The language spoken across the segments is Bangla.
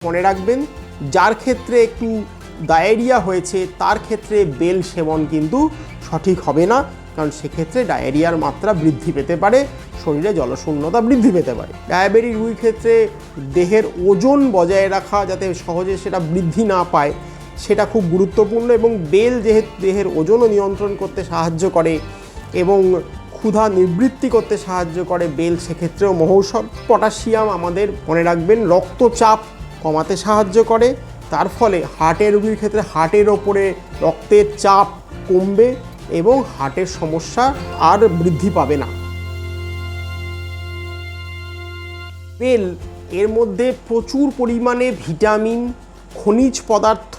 মনে রাখবেন, যার ক্ষেত্রে একটু ডায়রিয়া হয়েছে তার ক্ষেত্রে বেল সেবন কিন্তু সঠিক হবে না, কারণ সেক্ষেত্রে ডায়রিয়ার মাত্রা বৃদ্ধি পেতে পারে, শরীরে জলশূন্যতা বৃদ্ধি পেতে পারে। ডায়াবেটিক রোগীর ক্ষেত্রে দেহের ওজন বজায় রাখা যাতে সহজে সেটা বৃদ্ধি না পায় সেটা খুব গুরুত্বপূর্ণ, এবং বেল যেহেতু দেহের ওজনও নিয়ন্ত্রণ করতে সাহায্য করে এবং ক্ষুধা নিবৃত্তি করতে সাহায্য করে বেল, সেক্ষেত্রেও মহৌষধ। পটাশিয়াম আমাদের মনে রাখবেন রক্তচাপ কমাতে সাহায্য করে, তার ফলে হার্টের রোগীর ক্ষেত্রে হার্টের ওপরে রক্তের চাপ কমবে এবং হার্টের সমস্যা আর বৃদ্ধি পাবে না। বেল এর মধ্যে প্রচুর পরিমাণে ভিটামিন, খনিজ পদার্থ,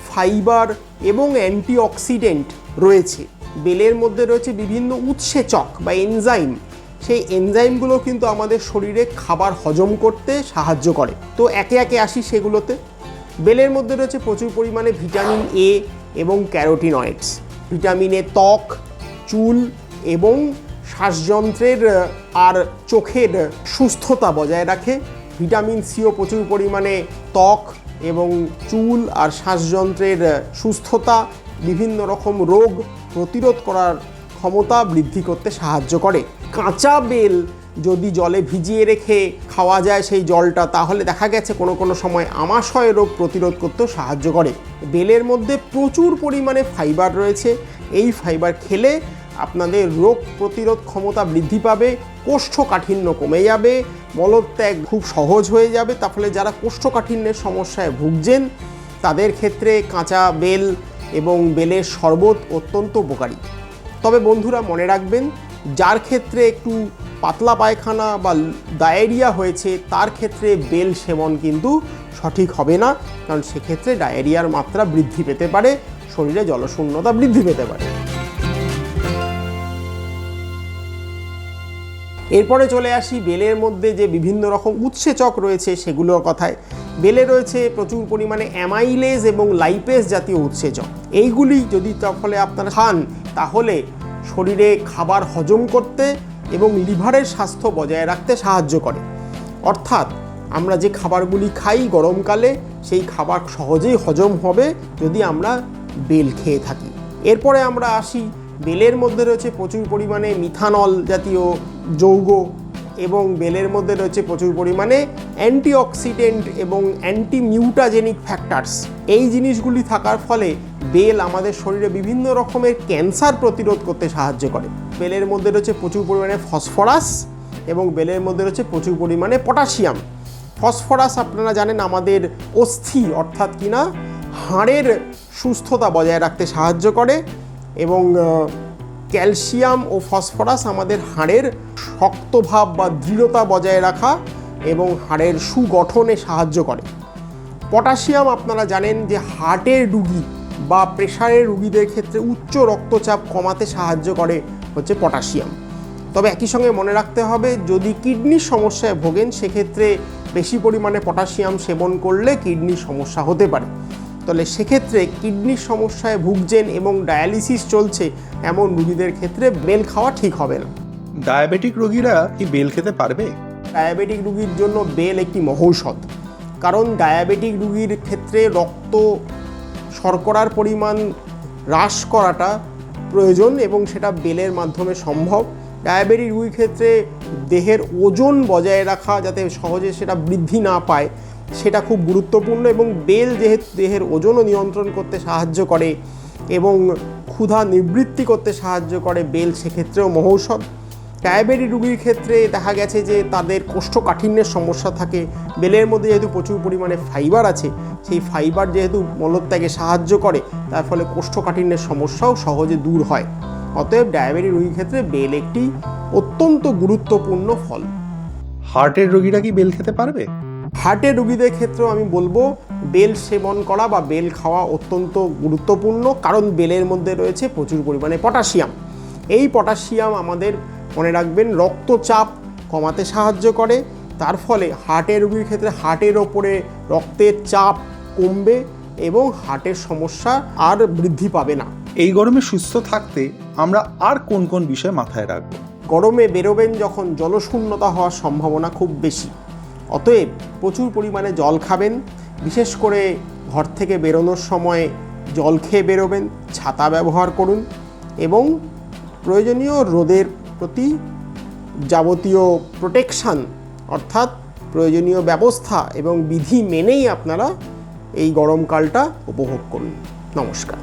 ফাইবার এবং অ্যান্টিঅক্সিডেন্ট রয়েছে। বেলের মধ্যে রয়েছে বিভিন্ন উৎসেচক বা এনজাইম, সেই এনজাইমগুলো কিন্তু আমাদের শরীরে খাবার হজম করতে সাহায্য করে। তো একে একে আসি সেগুলোতে। বেলের মধ্যে রয়েছে প্রচুর পরিমাণে ভিটামিন এ এবং ক্যারোটিনয়েডস। ভিটামিন এ ত্বক, চুল এবং শ্বাসযন্ত্রের আর চোখের সুস্থতা বজায় রাখে। ভিটামিন সিও প্রচুর পরিমাণে ত্বক এবং চুল আর শ্বাসযন্ত্রের সুস্থতা, বিভিন্ন রকম রোগ প্রতিরোধ করার ক্ষমতা বৃদ্ধি করতে সাহায্য করে। কাঁচা বেল যদি জলে ভিজিয়ে রেখে খাওয়া যায় সেই জলটা, তাহলে দেখা গেছে কোনো সময় আমাশয় রোগ প্রতিরোধ করতেও সাহায্য করে। বেলের মধ্যে প্রচুর পরিমাণে ফাইবার রয়েছে, এই ফাইবার খেলে আপনাদের রোগ প্রতিরোধ ক্ষমতা বৃদ্ধি পাবে, কোষ্ঠকাঠিন্য কমে যাবে, মলত্যাগ খুব সহজ হয়ে যাবে। তার ফলে যারা কোষ্ঠকাঠিন্যের সমস্যায় ভুগছেন তাদের ক্ষেত্রে কাঁচা বেল এবং বেলের শরবত অত্যন্ত উপকারী। তবে বন্ধুরা মনে রাখবেন, যার ক্ষেত্রে একটু পাতলা পায়খানা বা ডায়রিয়া হয়েছে তার ক্ষেত্রে বেল সেবন কিন্তু সঠিক হবে না, কারণ সেক্ষেত্রে ডায়রিয়ার মাত্রা বৃদ্ধি পেতে পারে, শরীরে জলশূন্যতা বৃদ্ধি পেতে পারে। এরপরে চলে আসি বেলের মধ্যে যে বিভিন্ন রকম উৎসেচক রয়েছে সেগুলোর কথায়। বেলে রয়েছে প্রচুর পরিমাণে অ্যামাইলেজ এবং লাইপেজ জাতীয় উৎসেচক। এইগুলি যদি ফলে আপনারা খান তাহলে শরীরে খাবার হজম করতে এবং লিভারের স্বাস্থ্য বজায় রাখতে সাহায্য করে। অর্থাৎ আমরা যে খাবারগুলি খাই গরমকালে, সেই খাবার সহজেই হজম হবে যদি আমরা বেল খেয়ে থাকি। এরপরে আমরা আসি, বেলের মধ্যে রয়েছে প্রচুর পরিমাণে মিথানল জাতীয় যৌগ এবং বেলের মধ্যে রয়েছে প্রচুর পরিমাণে অ্যান্টিঅক্সিডেন্ট এবং অ্যান্টিমিউটাজেনিক ফ্যাক্টরস। এই জিনিসগুলি থাকার ফলে বেল আমাদের শরীরে বিভিন্ন রকমের ক্যান্সার প্রতিরোধ করতে সাহায্য করে। বেলের মধ্যে রয়েছে প্রচুর পরিমাণে ফসফরাস এবং বেলের মধ্যে রয়েছে প্রচুর পরিমাণে পটাশিয়াম। ফসফরাস আপনারা জানেন আমাদের অস্থি অর্থাৎ কিনা হাড়ের সুস্থতা বজায় রাখতে সাহায্য করে, এবং ক্যালসিয়াম ও ফসফরাস আমাদের হাড়ের শক্তভাব বা দৃঢ়তা বজায় রাখা এবং হাড়ের সুগঠনে সাহায্য করে। পটাশিয়াম আপনারা জানেন যে হার্টের রুগী বা প্রেশারের রুগীদের ক্ষেত্রে উচ্চ রক্তচাপ কমাতে সাহায্য করে হচ্ছে পটাশিয়াম। তবে একই সঙ্গে মনে রাখতে হবে, যদি কিডনির সমস্যায় ভোগেন সেক্ষেত্রে বেশি পরিমাণে পটাশিয়াম সেবন করলে কিডনির সমস্যা হতে পারে। তাহলে সেক্ষেত্রে কিডনির সমস্যায় ভুগছেন এবং ডায়ালিসিস চলছে এমন রোগীদের ক্ষেত্রে বেল খাওয়া ঠিক হবে না। ডায়াবেটিক রোগীরা কি বেল খেতে পারবে? ডায়াবেটিক রোগীর জন্য বেল একটি মহৌষধ, কারণ ডায়াবেটিক রোগীর ক্ষেত্রে রক্ত শর্করার পরিমাণ হ্রাস করাটা প্রয়োজন এবং সেটা বেলের মাধ্যমে সম্ভব। ডায়াবেটিক রোগীর ক্ষেত্রে দেহের ওজন বজায় রাখা যাতে সহজে সেটা বৃদ্ধি না পায় সেটা খুব গুরুত্বপূর্ণ, এবং বেল যেহেতু দেহের ওজনও নিয়ন্ত্রণ করতে সাহায্য করে এবং ক্ষুধা নিবৃত্তি করতে সাহায্য করে বেল, সেক্ষেত্রেও মহৌষধ। ডায়াবেটিক রোগীর ক্ষেত্রে দেখা গেছে যে তাদের কোষ্ঠকাঠিন্যের সমস্যা থাকে, বেলের মধ্যে যেহেতু প্রচুর পরিমাণে ফাইবার আছে, সেই ফাইবার যেহেতু মলত্যাগে সাহায্য করে তার ফলে কোষ্ঠকাঠিন্যের সমস্যাও সহজে দূর হয়। অতএব ডায়াবেটিক রোগীর ক্ষেত্রে বেল একটি অত্যন্ত গুরুত্বপূর্ণ ফল। হার্টের রোগীরা কি বেল খেতে পারবে? হার্টের রোগীদের ক্ষেত্রেও আমি বলবো বেল সেবন করা বা বেল খাওয়া অত্যন্ত গুরুত্বপূর্ণ, কারণ বেলের মধ্যে রয়েছে প্রচুর পরিমাণে পটাশিয়াম। এই পটাশিয়াম আমাদের মনে রাখবেন রক্তচাপ কমাতে সাহায্য করে, তার ফলে হার্টের রোগীর ক্ষেত্রে হার্টের ওপরে রক্তের চাপ কমবে এবং হার্টের সমস্যা আর বৃদ্ধি পাবে না। এই গরমে সুস্থ থাকতে আমরা আর কোন কোন বিষয় মাথায় রাখবো? গরমে বেরোবেন যখন জলশূন্যতা হওয়ার সম্ভাবনা খুব বেশি, অতএব প্রচুর পরিমাণে জল খাবেন, বিশেষ করে ঘর থেকে বেরোনোর সময় জল খেয়ে বেরোবেন, ছাতা ব্যবহার করুন এবং প্রয়োজনীয় রোদের প্রতি যাবতীয় প্রোটেকশান অর্থাৎ প্রয়োজনীয় ব্যবস্থা এবং বিধি মেনেই আপনারা এই গরমকালটা উপভোগ করুন। নমস্কার।